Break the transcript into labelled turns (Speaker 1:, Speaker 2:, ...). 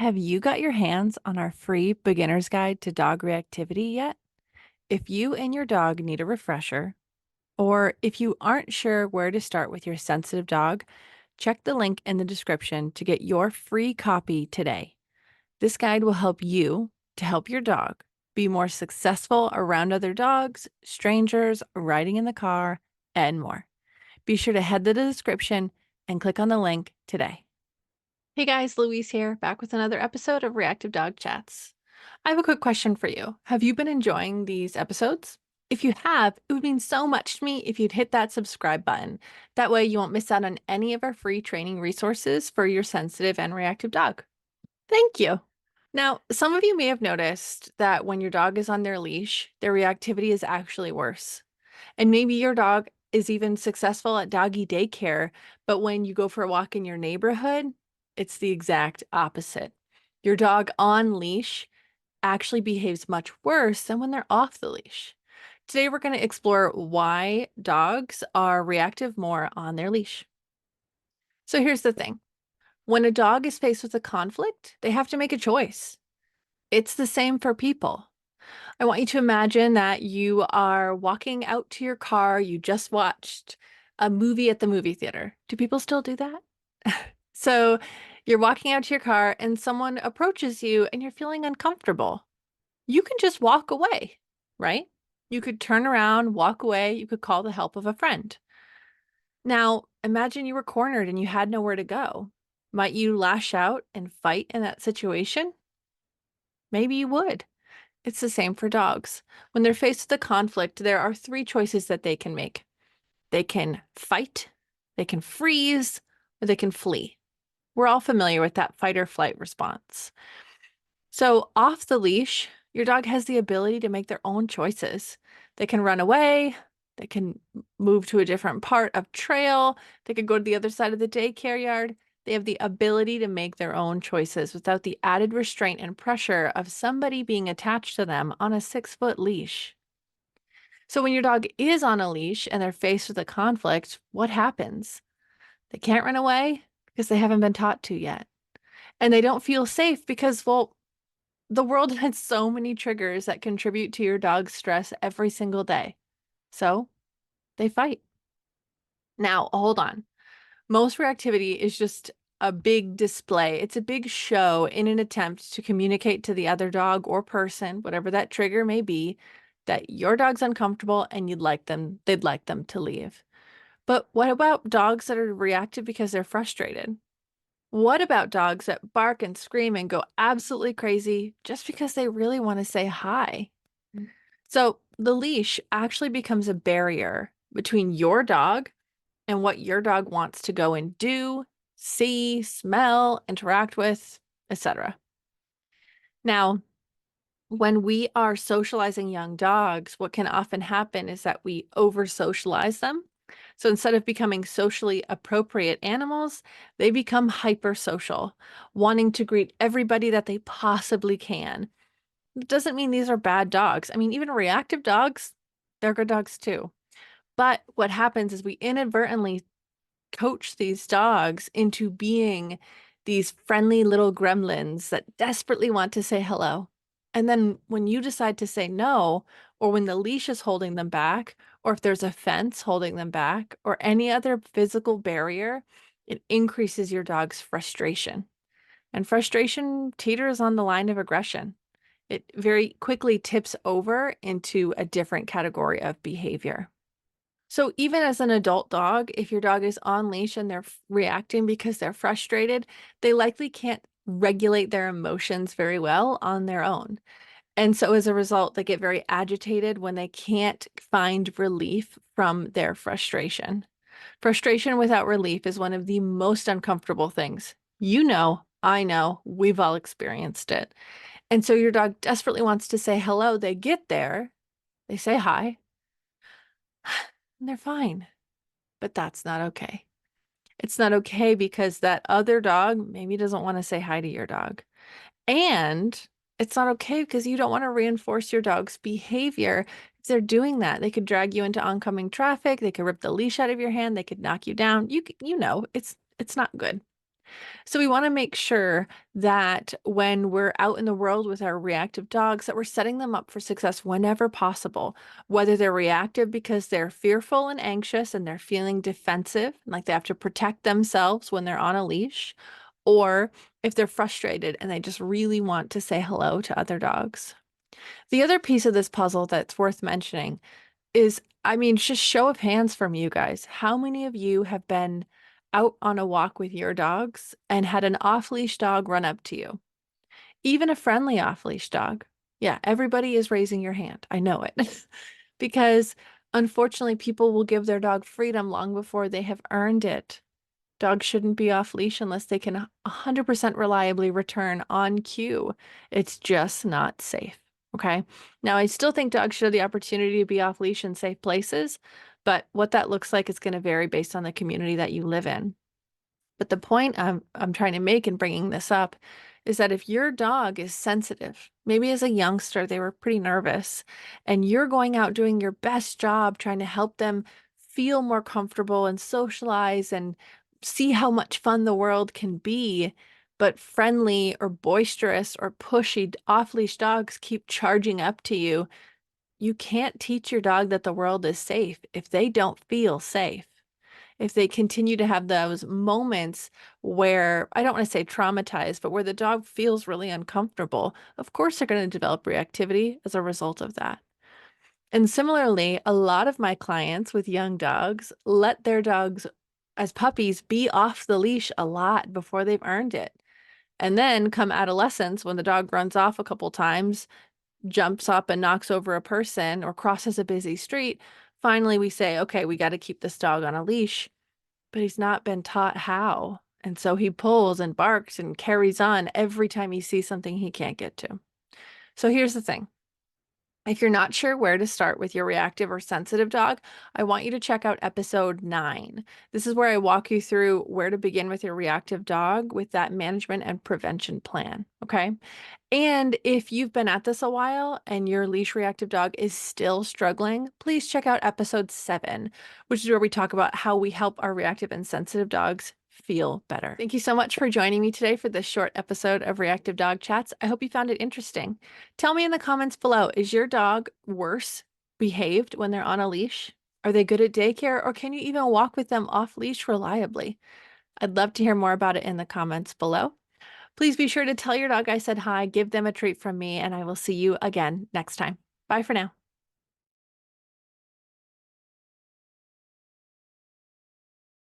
Speaker 1: Have you got your hands on our free beginner's guide to dog reactivity yet? If you and your dog need a refresher, or if you aren't sure where to start with your sensitive dog, check the link in the description to get your free copy today. This guide will help you to help your dog be more successful around other dogs, strangers, riding in the car, and more. Be sure to head to the description and click on the link today. Hey guys, Louise here, back with another episode of Reactive Dog Chats. I have a quick question for you. Have you been enjoying these episodes? If you have, it would mean so much to me if you'd hit that subscribe button. That way you won't miss out on any of our free training resources for your sensitive and reactive dog. Thank you. Now, some of you may have noticed that when your dog is on their leash, their reactivity is actually worse. And maybe your dog is even successful at doggy daycare, but when you go for a walk in your neighborhood, it's the exact opposite. Your dog on leash actually behaves much worse than when they're off the leash. Today, we're going to explore why dogs are reactive more on their leash. So here's the thing. When a dog is faced with a conflict, they have to make a choice. It's the same for people. I want you to imagine that you are walking out to your car. You just watched a movie at the movie theater. Do people still do that? So you're walking out to your car and someone approaches you and you're feeling uncomfortable. You can just walk away, right? You could turn around, walk away. You could call the help of a friend. Now, imagine you were cornered and you had nowhere to go. Might you lash out and fight in that situation? Maybe you would. It's the same for dogs. When they're faced with a conflict, there are three choices that they can make. They can fight, they can freeze, or they can flee. We're all familiar with that fight or flight response. So off the leash, your dog has the ability to make their own choices. They can run away, they can move to a different part of trail, they could go to the other side of the daycare yard. They have the ability to make their own choices without the added restraint and pressure of somebody being attached to them on a 6-foot leash. So when your dog is on a leash and they're faced with a conflict, what happens? They can't run away because they haven't been taught to yet. And they don't feel safe because, well, the world has so many triggers that contribute to your dog's stress every single day. So they fight. Now, hold on. Most reactivity is just a big display. It's a big show in an attempt to communicate to the other dog or person, whatever that trigger may be, that your dog's uncomfortable and they'd like them to leave. But what about dogs that are reactive because they're frustrated? What about dogs that bark and scream and go absolutely crazy just because they really want to say hi? So the leash actually becomes a barrier between your dog and what your dog wants to go and do, see, smell, interact with, etc. Now, when we are socializing young dogs, what can often happen is that we over socialize them. So instead of becoming socially appropriate animals, they become hypersocial, wanting to greet everybody that they possibly can. It doesn't mean these are bad dogs. I mean, even reactive dogs, they're good dogs too. But what happens is we inadvertently coach these dogs into being these friendly little gremlins that desperately want to say hello. And then when you decide to say no, or when the leash is holding them back, or if there's a fence holding them back, or any other physical barrier, it increases your dog's frustration. And frustration teeters on the line of aggression. It very quickly tips over into a different category of behavior. So even as an adult dog, if your dog is on leash and they're reacting because they're frustrated, they likely can't regulate their emotions very well on their own. And so as a result, they get very agitated when they can't find relief from their frustration. Frustration without relief is one of the most uncomfortable things. You know, I know, we've all experienced it. And so your dog desperately wants to say hello. They get there, they say hi, and they're fine. But that's not okay. It's not okay because that other dog maybe doesn't want to say hi to your dog. And it's not okay because you don't want to reinforce your dog's behavior. If they're doing that, they could drag you into oncoming traffic, they could rip the leash out of your hand, they could knock you down. You know, it's not good. So we want to make sure that when we're out in the world with our reactive dogs, that we're setting them up for success whenever possible, whether they're reactive because they're fearful and anxious and they're feeling defensive, like they have to protect themselves when they're on a leash, or if they're frustrated and they just really want to say hello to other dogs. The other piece of this puzzle that's worth mentioning is, I mean, just show of hands from you guys. How many of you have been out on a walk with your dogs and had an off-leash dog run up to you? Even a friendly off-leash dog. Yeah, everybody is raising your hand. I know it. Because unfortunately, people will give their dog freedom long before they have earned it. Dogs shouldn't be off leash unless they can 100% reliably return on cue. It's just not safe. Okay. Now, I still think dogs should have the opportunity to be off leash in safe places, but what that looks like is going to vary based on the community that you live in. But the point I'm trying to make in bringing this up is that if your dog is sensitive, maybe as a youngster they were pretty nervous, and you're going out doing your best job trying to help them feel more comfortable and socialize and see how much fun the world can be, but friendly or boisterous or pushy off-leash dogs keep charging up to you, you can't teach your dog that the world is safe if they don't feel safe. If they continue to have those moments where, I don't want to say traumatized, but where the dog feels really uncomfortable, of course they're going to develop reactivity as a result of that. And similarly, a lot of my clients with young dogs let their dogs as puppies be off the leash a lot before they've earned it. And then come adolescence, when the dog runs off a couple times, jumps up and knocks over a person or crosses a busy street, finally we say, okay, we got to keep this dog on a leash, but he's not been taught how. And so he pulls and barks and carries on every time he sees something he can't get to. So here's the thing. If you're not sure where to start with your reactive or sensitive dog, I want you to check out episode 9. This is where I walk you through where to begin with your reactive dog with that management and prevention plan. Okay. And if you've been at this a while and your leash reactive dog is still struggling, please check out episode 7, which is where we talk about how we help our reactive and sensitive dogs feel better. Thank you so much for joining me today for this short episode of Reactive Dog Chats. I hope you found it interesting. Tell me in the comments below, is your dog worse behaved when they're on a leash? Are they good at daycare, or can you even walk with them off leash reliably? I'd love to hear more about it in the comments below. Please be sure to tell your dog I said hi, give them a treat from me, and I will see you again next time. Bye for now.